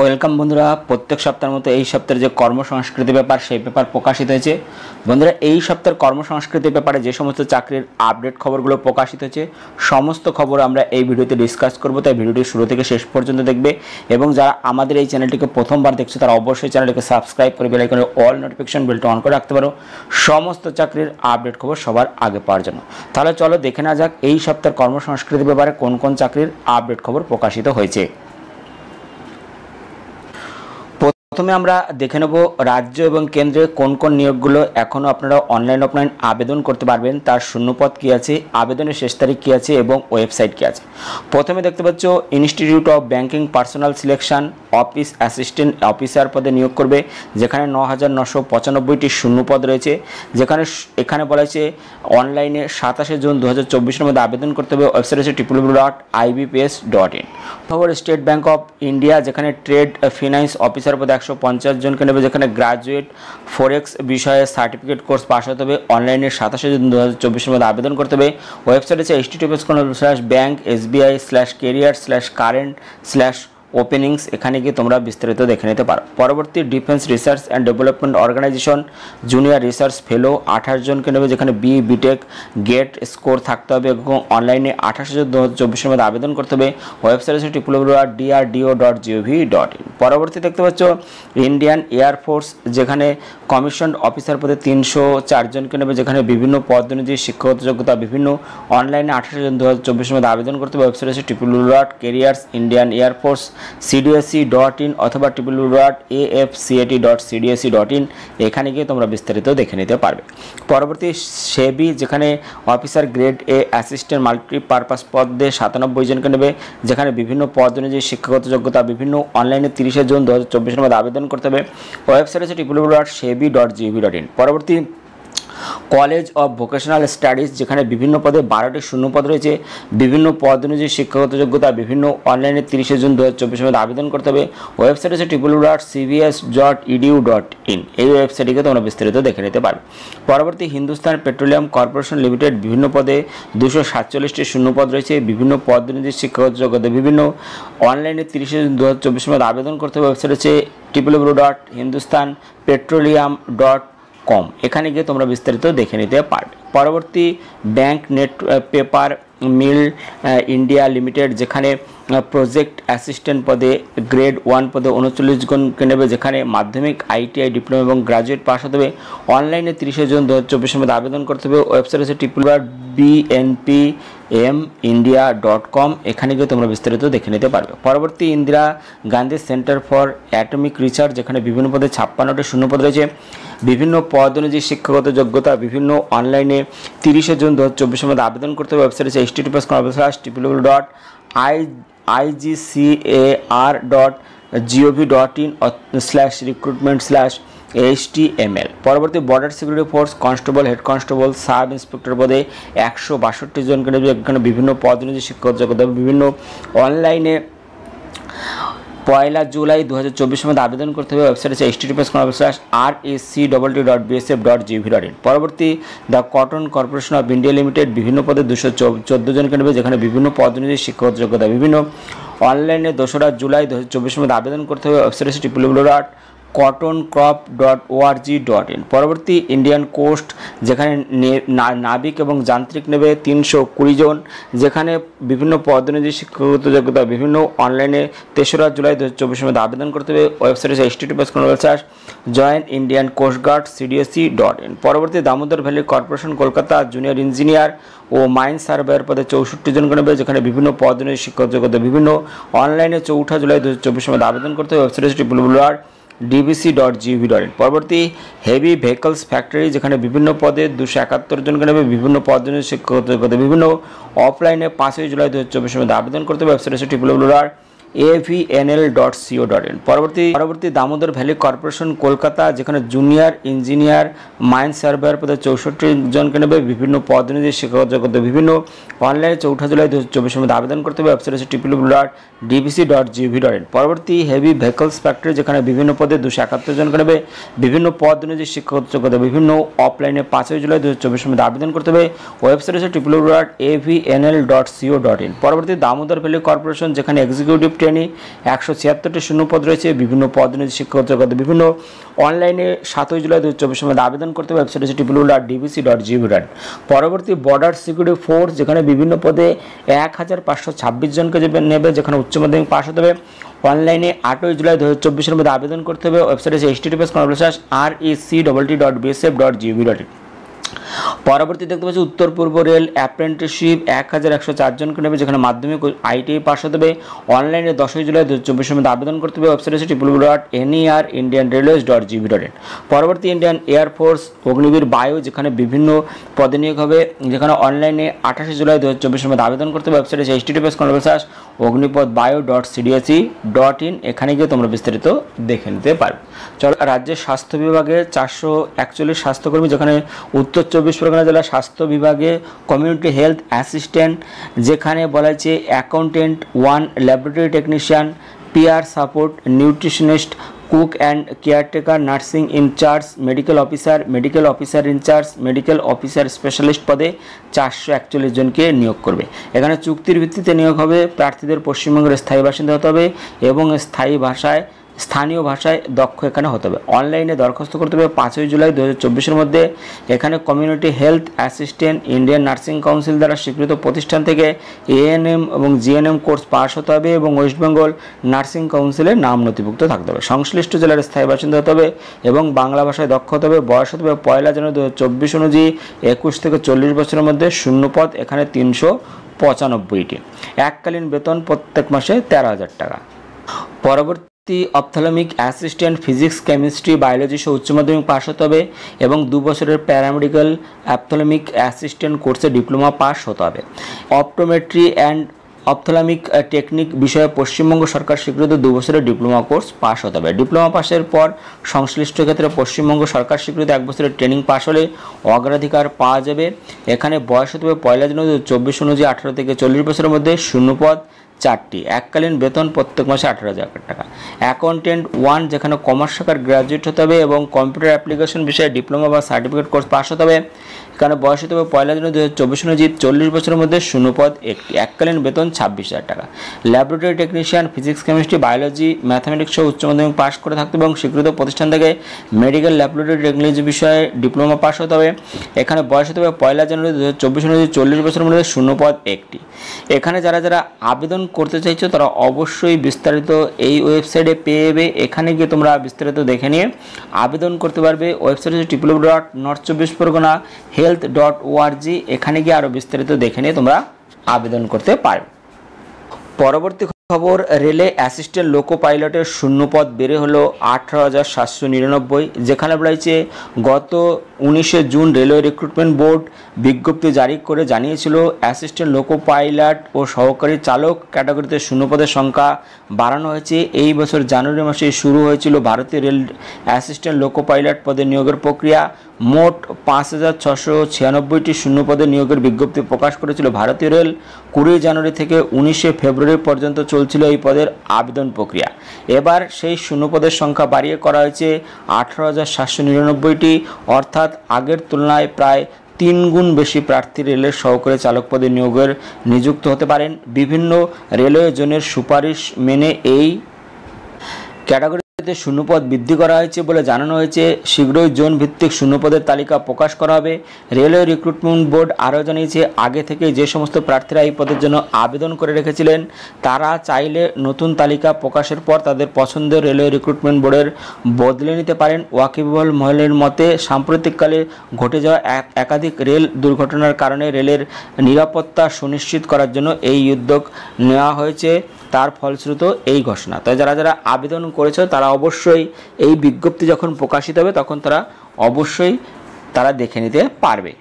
Welcome বন্ধুরা, প্রত্যেক সপ্তাহের মতো এই সপ্তাহের যে কর্মসংস্কৃতি পেপার সেই পেপার প্রকাশিত হয়েছে। বন্ধুরা, এই সপ্তাহের কর্মসংস্কৃতি পেপারে যে সমস্ত চাকরির আপডেট খবরগুলো প্রকাশিত হয়েছে সমস্ত খবর আমরা এই ভিডিওতে ডিসকাস করব, তাই ভিডিওটি শুরু থেকে শেষ পর্যন্ত দেখবে। এবং যারা আমাদের এই চ্যানেলটিকে প্রথমবার দেখছো তারা অবশ্যই চ্যানেলটিকে সাবস্ক্রাইব করে বেল আইকনের অল নোটিফিকেশন বেলটা অন করে রাখতে পারো সমস্ত চাকরির আপডেট খবর সবার আগে পাওয়ার জন্য। তাহলে চলো দেখে না যাক এই সপ্তাহের কর্মসংস্কৃতি পেপারে কোন কোন চাকরির আপডেট খবর প্রকাশিত হয়েছে। প্রথমে আমরা দেখে নেব রাজ্য এবং কেন্দ্রে কোন কোন নিয়োগগুলো এখনও আপনারা অনলাইন অফলাইন আবেদন করতে পারবেন, তার শূন্যপদ কী আছে, আবেদনের শেষ তারিখ কী আছে এবং ওয়েবসাইট কী আছে। প্রথমে দেখতে পাচ্ছ institute of banking personal selection office assistant officer পদে নিয়োগ করবে, যেখানে ৯,৯৯৫টি শূন্যপদ রয়েছে। এখানে বলা হয়েছে অনলাইনে ২৭শে জুন ২০২৪-এর মধ্যে আবেদন করতে হবে। ওয়েবসাইট হচ্ছে www.ibps.in। খবর স্টেট ব্যাংক অফ ইন্ডিয়া, যেখানে ট্রেড ফিনান্স অফিসার পদে ১৫০ জনকে নেবে, যেখানে গ্রাজুয়েট ফরেক্স বিষয়ে সার্টিফিকেট কোর্স পাস হতে হবে। অনলাইনে ২৭শে জুন ২০২৪-এর মধ্যে আবেদন করতে হবে। ওয়েবসাইট হচ্ছে https://bank.sbi/career/current/openings। এখানে গিয়ে তোমরা বিস্তারিত দেখে নিতে পারো। পরবর্তী defence research and development organisation junior research fellow ২৮ জনকে নেবে, যেখানে বিটেক গেট স্কোর থাকতে হবে এবং অনলাইনে ২৮শে জুন ২০২৪-এর মধ্যে আবেদন করতে হবে। ওয়েবসাইট হচ্ছে www.drdo.gov.in। পরবর্তী দেখতে পাচ্ছ ইন্ডিয়ান এয়ারফোর্স, যেখানে কমিশন অফিসার পদে ৩০৪ জনকে নেবে, যেখানে বিভিন্ন পদ অনুযায়ী শিক্ষাগত যোগ্যতা বিভিন্ন অনলাইনে ২৮শে জুন ২০২৪-এর মধ্যে আবেদন করতে হবে। ওয়েবসাইট হচ্ছে www.careersindianearforce.cdsc.in অথবা www.afcat.cdsc.in। এখানে গিয়ে তোমরা বিস্তারিত দেখে নিতে পারবে। পরবর্তী সেবি, যেখানে officer grade A assistant multipurpose পদে ৯৭ জনকে নেবে, যেখানে বিভিন্ন পদ অনুযায়ী শিক্ষাগত যোগ্যতা বিভিন্ন অনলাইনে ৩০শে জুন ২০২৪-এর মধ্যে আবেদন করতে হবে। ওয়েবসাইট হচ্ছে www.sebi.gov.in। পরবর্তী কলেজ অফ ভোকেশনাল স্টাডিজ, যেখানে বিভিন্ন পদে ১২টি শূন্যপদ রয়েছে, বিভিন্ন পদ অনুযায়ী শিক্ষাগত যোগ্যতা বিভিন্ন অনলাইনে 30শে জুন ২০২৪-এর মধ্যে আবেদন করতে হবে। ওয়েবসাইট হচ্ছে www.cbs.edu.in। এই ওয়েবসাইটটিকে তোমরা বিস্তারিত দেখে নিতে পারবে। পরবর্তী হিন্দুস্তান পেট্রোলিয়াম কর্পোরেশন লিমিটেড, বিভিন্ন পদে ২৪৭টি শূন্যপদ রয়েছে, বিভিন্ন পদ অনুযায়ী শিক্ষাগত যোগ্যতা বিভিন্ন অনলাইনে 30শে জুন ২০২৪-এর মধ্যে আবেদন করতে হবে। ওয়েবসাইট হচ্ছে www.hindustanpetroleum.com। এখানে গিয়ে তোমরা বিস্তারিত দেখে নিতে পারবে। পরবর্তী bank note paper mill India limited, যেখানে প্রজেক্ট অ্যাসিস্ট্যান্ট পদে গ্রেড 1 পদে ৩৯ জনকে নেবে, যেখানে মাধ্যমিক আইটিআই ডিপ্লোমা এবং গ্রাজুয়েট পাস হতে হবে। অনলাইনে ৩০শে জুন ২০২৪-এর মধ্যে আবেদন করতে হবে। ওয়েবসাইট হচ্ছে www.bnpmindia.com। এখানে গিয়ে তোমরা বিস্তারিত দেখে নিতে পারবে। পরবর্তী Indira Gandhi centre for atomic research, যেখানে বিভিন্ন পদে ৫৬টি শূন্যপদ রয়েছে, বিভিন্ন পদ অনুযায়ী শিক্ষাগত যোগ্যতা বিভিন্ন অনলাইনে 30শে জুন ২০২৪-এর মধ্যে আবেদন করতে হবে। ওয়েবসাইট হচ্ছে https://www.igcar.gov.in/recruitment/html। পরবর্তী border security force constable head constable sub inspector পদে ১৬২ জনকে নেবে, এখানে বিভিন্ন পদ অনুযায়ী শিক্ষাগত যোগ্যতা বিভিন্ন অনলাইনে ১ জুলাই ২০২৪-এর মধ্যে আবেদন করতে হবে। ওয়েবসাইট হচ্ছে https://racwww.bsf.gov.in। পরবর্তী the cotton corporation of India limited, বিভিন্ন পদে ২১৪ জনকে নেবে, যেখানে বিভিন্ন পদ অনুযায়ী শিক্ষাগত যোগ্যতা বিভিন্ন অনলাইনে ২রা জুলাই ২০২৪-এর মধ্যে আবেদন করতে হবে। ওয়েবসাইট হচ্ছে www.cottoncrop.org.in। পরবর্তী ইন্ডিয়ান কোস্ট, যেখানে নাবিক এবং যান্ত্রিক নেবে ৩২০ জন, যেখানে বিভিন্ন পদ অনুযায়ী শিক্ষাগত যোগ্যতা বিভিন্ন অনলাইনে ৩রা জুলাই ২০২৪-এর মধ্যে আবেদন করতে হবে। ওয়েবসাইট হচ্ছে https://joinIndiancoastguard.cdsc.in। পরবর্তী Damodar Valley Corporation Kolkata junior engineer ও মাইন সার্ভেয়ার পদে ৬৪ জনকে নেবে, যেখানে বিভিন্ন পদ অনুযায়ী শিক্ষাগত যোগ্যতা বিভিন্ন অনলাইনে ৪ জুলাই ২০২৪-এর মধ্যে আবেদন করতে হবে। ওয়েবসাইট হচ্ছে www.dbc.gov.in। পরবর্তী হেভি ভেহিকলস ফ্যাক্টরি, যেখানে বিভিন্ন পদে ২৭১ জনকে নেবে, বিভিন্ন পদ অনুযায়ী শিক্ষাগত যোগ্যতা বিভিন্ন অফলাইনে ৫ জুলাই ২০২৪-এর মধ্যে আবেদন করতে হবে। ওয়েবসাইট হচ্ছে www.avnl.co.in। পরবর্তী দামোদর ভ্যালি কর্পোরেশন কলকাতা, যেখানে জুনিয়র ইঞ্জিনিয়ার মাইন সার্ভেয়ার পদে ৬৪ জনকে নেবে, বিভিন্ন পদ অনুযায়ী শিক্ষাগত যোগ্যতা বিভিন্ন অনলাইনে ৪ জুলাই ২০২৪-এর মধ্যে আবেদন করতে হবে। ওয়েবসাইট হচ্ছে www.dbc.gov.in। পরবর্তী হেভি ভেহিকলস ফ্যাক্টরি, যেখানে বিভিন্ন পদে ২৭১ জনকে নেবে, বিভিন্ন পদ অনুযায়ী শিক্ষাগত যোগ্যতা বিভিন্ন অফলাইনে ৫ জুলাই ২০২৪-এর মধ্যে আবেদন করতে হবে। ওয়েবসাইট হচ্ছে www.avnl.co.in। পরবর্তী দামোদর ভ্যালি কর্পোরেশন, যেখানে এক্সিকিউটিভ ট্রেনি, 176টি শূন্যপদ রয়েছে। বিভিন্ন পদোন্নতি শিক্ষাগত বিভিন্ন অনলাইনে 7 জুলাই 2024 মধ্যে আবেদন করতে হবে। ওয়েবসাইট হচ্ছে www.dbc.gov.in। পরবর্তী বর্ডার সিকিউরিটি ফোর্স, যেখানে বিভিন্ন পদে 1526 জনকে নেবে, যেখানে উচ্চ মাধ্যমিক পাস হতে হবে। অনলাইনে 8 জুলাই 2024 মধ্যে আবেদন করতে হবে। ওয়েবসাইট হচ্ছে https://rec.bsf.gov.in। পরবর্তী দেখতে পাচ্ছি উত্তর পূর্ব রেল অ্যাপ্রেন্টিসশিপ 1104 জনকে নেবে, যেখানে মাধ্যমিক আইটিআই পাস হতে হবে। অনলাইনে 10 জুলাই 2024 মধ্যে আবেদন করতে হবে। ওয়েবসাইট হচ্ছে www.nerindianrailways.gov.in। পরবর্তী ইন্ডিয়ান এয়ারফোর্স অগ্নিবীর বায়ু, যেখানে বিভিন্ন পদে নিয়োগ হবে, যেখানে অনলাইনে 28 জুলাই 2024 মধ্যে আবেদন করতে হবে। ওয়েবসাইট হচ্ছে https://অগ্নিপথবায়ু.cdse.in। এখানে গিয়ে তোমরা বিস্তারিত দেখে নিতে পারবে। চলো, রাজ্যের স্বাস্থ্য বিভাগে 441 স্বাস্থ্যকর্মী, যেখানে উত্তর 24 পরগনা জেলা স্বাস্থ্য বিভাগে কমিউনিটি হেলথ অ্যাসিস্ট্যান্ট, যেখানে বলা হয়েছে accountant 1, laboratory technician, peer support, nutritionist, cook and caretaker, nursing in charge, medical officer in charge, medical officer specialist পদে 441 জনকে নিয়োগ করবে। এখানে চুক্তির ভিত্তিতে নিয়োগ হবে। প্রার্থীদের পশ্চিমবঙ্গের স্থায়ী বাসিন্দা হতে হবে এবং স্থানীয় ভাষায় দক্ষ এখানে হতে হবে। অনলাইনে দরখাস্ত করতে হবে 5 জুলাই 2024 মধ্যে। এখানে community health assistant Indian nursing council দ্বারা স্বীকৃত প্রতিষ্ঠান থেকে এএনএম এবং জিএনএম কোর্স পাস হতে হবে এবং ওয়েস্ট বেঙ্গল নার্সিং কাউন্সিলের নাম নথিভুক্ত থাকতে হবে। সংশ্লিষ্ট জেলার স্থায়ী বাসিন্দা হতে হবে এবং বাংলা ভাষায় দক্ষ হতে হবে। বয়স হতে হবে 1 জানুয়ারি 2024 অনুযায়ী 21 থেকে 40 বছরের মধ্যে। শূন্যপদ এখানে 395টি। এককালীন বেতন প্রত্যেক মাসে 13,000 টাকা। পরবর্তী ophthalmic assistant physics, chemistry, biology সহ উচ্চ মাধ্যমিক পাস হতে হবে এবং 2 বছরের প্যারামেডিক্যাল অপথ্যালমিক অ্যাসিস্ট্যান্ট কোর্সে ডিপ্লোমা পাস হতে হবে। অপটোমেট্রি অ্যান্ড অপথ্যালমিক টেকনিক বিষয়ে পশ্চিমবঙ্গ সরকার স্বীকৃত 2 বছরের ডিপ্লোমা কোর্স পাস হতে হবে। ডিপ্লোমা পাসের পর সংশ্লিষ্ট ক্ষেত্রে পশ্চিমবঙ্গ সরকার স্বীকৃত 1 বছরের ট্রেনিং পাস হলে অগ্রাধিকার পাওয়া যাবে। এখানে বয়স হতে হবে 1 জানুয়ারি 2024 অনুযায়ী 18 থেকে 40 বছরের মধ্যে। শূন্যপদ 4টি। এককালীন বেতন প্রত্যেক মাসে 18,000 টাকা। অ্যাকাউন্টেন্ট 1, যেখানে কমার্স শাখার গ্র্যাজুয়েট হতে হবে এবং কম্পিউটার অ্যাপ্লিকেশন বিষয়ে ডিপ্লোমা বা সার্টিফিকেট কোর্স পাস হতে হবে। এখানে বয়স হতে হবে 1 জানুয়ারি 2024 অনুযায়ী 40 বছরের মধ্যে। শূন্যপদ 1টি। এককালীন বেতন 26,000 টাকা। Laboratory technician physics, chemistry, biology, mathematics সহ উচ্চ মাধ্যমিক পাস করে থাকতে হবে এবং স্বীকৃত প্রতিষ্ঠান থেকে মেডিকেল ল্যাবরেটরি টেকনোলজি বিষয়ে ডিপ্লোমা পাস হতে হবে। এখানে বয়স হতে হবে 1 জানুয়ারি 2024 অনুযায়ী 40 বছরের মধ্যে। শূন্যপদ 1টি। এখানে যারা আবেদন করতে চাইছো তারা অবশ্যই বিস্তারিত এই ওয়েবসাইটে পেয়ে যাবে। এখানে গিয়ে তোমরা বিস্তারিত দেখে নিয়ে আবেদন করতে পারবে। ওয়েবসাইট হচ্ছে www.north24pargana.health.org। এখানে গিয়ে আরও বিস্তারিত দেখে নিয়ে তোমরা আবেদন করতে পারবে। পরবর্তী খবর, রেলে অ্যাসিস্ট্যান্ট লোকো পাইলটের শূন্যপদ বেড়ে হলো 18,799, যেখানে বলা হয়েছে গত 19 জুন রেলওয়ে রিক্রুটমেন্ট বোর্ড বিজ্ঞপ্তি জারি করে জানিয়েছিল অ্যাসিস্ট্যান্ট লোকো পাইলট ও সহকারী চালক ক্যাটাগরিতে শূন্যপদের সংখ্যা বাড়ানো হয়েছে। এই বছর জানুয়ারি মাসে শুরু হয়েছিল ভারতীয় রেল অ্যাসিস্ট্যান্ট লোকো পাইলট পদে নিয়োগের প্রক্রিয়া। মোট 5,696টি শূন্যপদে নিয়োগের বিজ্ঞপ্তি প্রকাশ করেছিল ভারতীয় রেল। 20 জানুয়ারি থেকে 19 ফেব্রুয়ারি পর্যন্ত চলছিল এই পদের আবেদন প্রক্রিয়া। এবার সেই শূন্যপদের সংখ্যা বাড়িয়ে করা হয়েছে 18,799টি, অর্থাৎ আগের তুলনায় প্রায় 3 গুণ বেশি প্রার্থী রেলের সহকারী চালক পদে নিযুক্ত হতে পারেন। বিভিন্ন রেলওয়ে জোনের সুপারিশ মেনে এই ক্যাটাগরিতে শূন্যপদ বৃদ্ধি করা হয়েছে বলে জানানো হয়েছে। শীঘ্রই জোন ভিত্তিক শূন্যপদের তালিকা প্রকাশ করা হবে। রেলওয়ে রিক্রুটমেন্ট বোর্ড আরও জানিয়েছে আগে থেকে যে সমস্ত প্রার্থীরা এই পদের জন্য আবেদন করে রেখেছিলেন তারা চাইলে নতুন তালিকা প্রকাশের পর তাদের পছন্দের রেলওয়ে রিক্রুটমেন্ট বোর্ডের বদলে নিতে পারেন। ওয়াকিবহল মহলের মতে সাম্প্রতিককালে ঘটে যাওয়া একাধিক রেল দুর্ঘটনার কারণে রেলের নিরাপত্তা সুনিশ্চিত করার জন্য এই উদ্যোগ নেওয়া হয়েছে। তার ফলশ্রুত এই ঘোষণা। তাই যারা আবেদন করেছে তারা অবশ্যই এই বিজ্ঞপ্তি যখন প্রকাশিত হবে তখন তারা দেখে নিতে পারবে।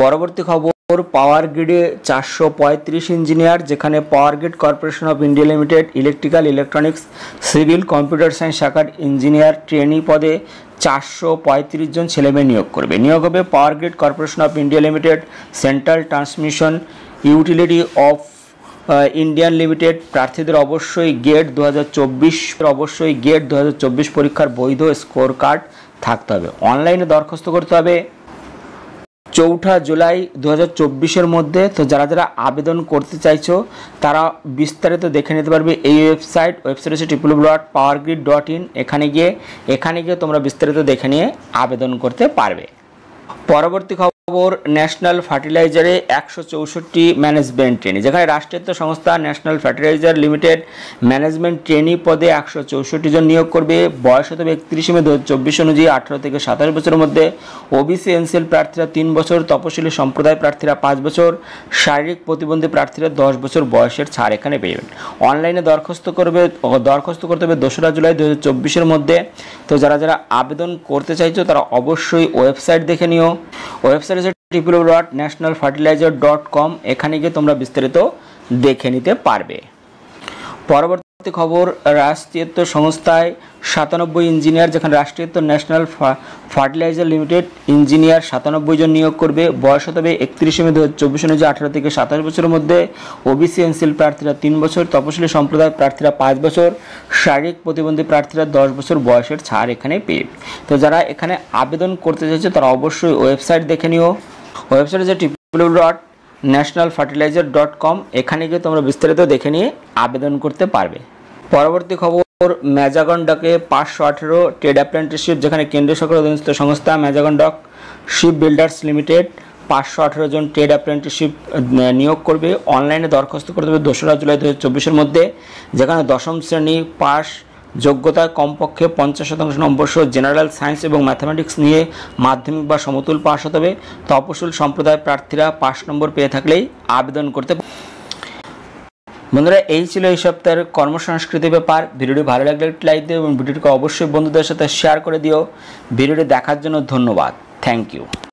পরবর্তী খবর, পাওয়ার গ্রিডে 435 ইঞ্জিনিয়ার, যেখানে Power Grid Corporation of India Limited electrical, electronics, civil, computer science শাখার ইঞ্জিনিয়ার ট্রেনি পদে 435 জন ছেলেমেয়ে নিয়োগ করবে। নিয়োগ হবে Power Grid Corporation of India Limited, Central Transmission Utility of Indian Limited. প্রার্থীদের অবশ্যই গেট 2024 পরীক্ষার বৈধ স্কোর কার্ড থাকতে হবে। অনলাইনে দরখাস্ত করতে হবে 4 জুলাই 2024 মধ্যে। তো যারা যারা আবেদন করতে চাইছো তারা বিস্তারিত দেখে নিতে পারবে এই ওয়েবসাইট হচ্ছে www.powergrid.in। এখানে গিয়ে তোমরা বিস্তারিত দেখে নিয়ে আবেদন করতে পারবে। পরবর্তী খবর, ন্যাশনাল ফার্টিলাইজারে 164 ম্যানেজমেন্ট ট্রেনি, যেখানে রাষ্ট্রায়ত্ত সংস্থা national fertiliser limited management trainee পদে 164 জন নিয়োগ করবে। বয়স হতে 31 মে 2024 অনুযায়ী 18 থেকে 27 বছরের মধ্যে। ওবিসি এনসিএল প্রার্থীরা 3 বছর, তপশিলি সম্প্রদায় প্রার্থীরা 5 বছর, শারীরিক প্রতিবন্ধী প্রার্থীরা 10 বছর বয়সের ছাড় এখানে পেয়েবেন। অনলাইনে দরখাস্ত করতে হবে 2 জুলাই 2024 মধ্যে। তো যারা যারা আবেদন করতে চাইছো তারা অবশ্যই ওয়েবসাইট দেখে নিও। ওয়েবসাইট হচ্ছে www.nationalfertilizer.com। এখানে গিয়ে তোমরা বিস্তারিত দেখে নিতে পারবে। পরবর্তী খবর, রাষ্ট্রায়ত্ত সংস্থায় 97 ইঞ্জিনিয়ার, যেখানে রাষ্ট্রায়ত্ত ন্যাশনাল ফার্টিলাইজার লিমিটেড ইঞ্জিনিয়ার 97 জন নিয়োগ করবে। বয়স হতে হবে 31 মে 2024 অনুযায়ী 18 থেকে 27 বছরের মধ্যে। ওবিসি এনসিএল প্রার্থীরা 3 বছর, তপশিলি সম্প্রদায় প্রার্থীরা 5 বছর, শারীরিক প্রতিবন্ধী প্রার্থীরা 10 বছর বয়সের ছাড় এখানে পেয়ে। তো যারা এখানে আবেদন করতে চাইছে তারা অবশ্যই ওয়েবসাইট দেখে নিও। ওয়েবসাইট হচ্ছে www.nationalfertilizer.com। এখানে গিয়ে তোমরা বিস্তারিত দেখে নিয়ে আবেদন করতে পারবে। পরবর্তী খবর, ম্যাজাগন ডকে 518 ট্রেড অ্যাপ্রেন্টিসশিপ, যেখানে কেন্দ্রীয় সরকার অধীনস্থ সংস্থা Mazagon doc ship builders limited 518 জন ট্রেড অ্যাপ্রেন্টিসশিপ নিয়োগ করবে। অনলাইনে দরখাস্ত করতে হবে 2 জুলাই 2024 মধ্যে, যেখানে 10ম শ্রেণী পাস, যোগ্যতায় কমপক্ষে 50% নম্বর সহ জেনারেল সায়েন্স এবং ম্যাথামেটিক্স নিয়ে মাধ্যমিক বা সমতুল পাস হতে হবে। তপশিল সম্প্রদায় প্রার্থীরা 5 নম্বর পেয়ে থাকলেই আবেদন করতে। বন্ধুরা, এই ছিল এই সপ্তাহের কর্মসংস্কৃতি ব্যাপার। ভিডিওটি ভালো লাগলে একটি লাইক দিও এবং ভিডিওটিকে অবশ্যই বন্ধুদের সাথে শেয়ার করে দিও। ভিডিওটি দেখার জন্য ধন্যবাদ। Thank you.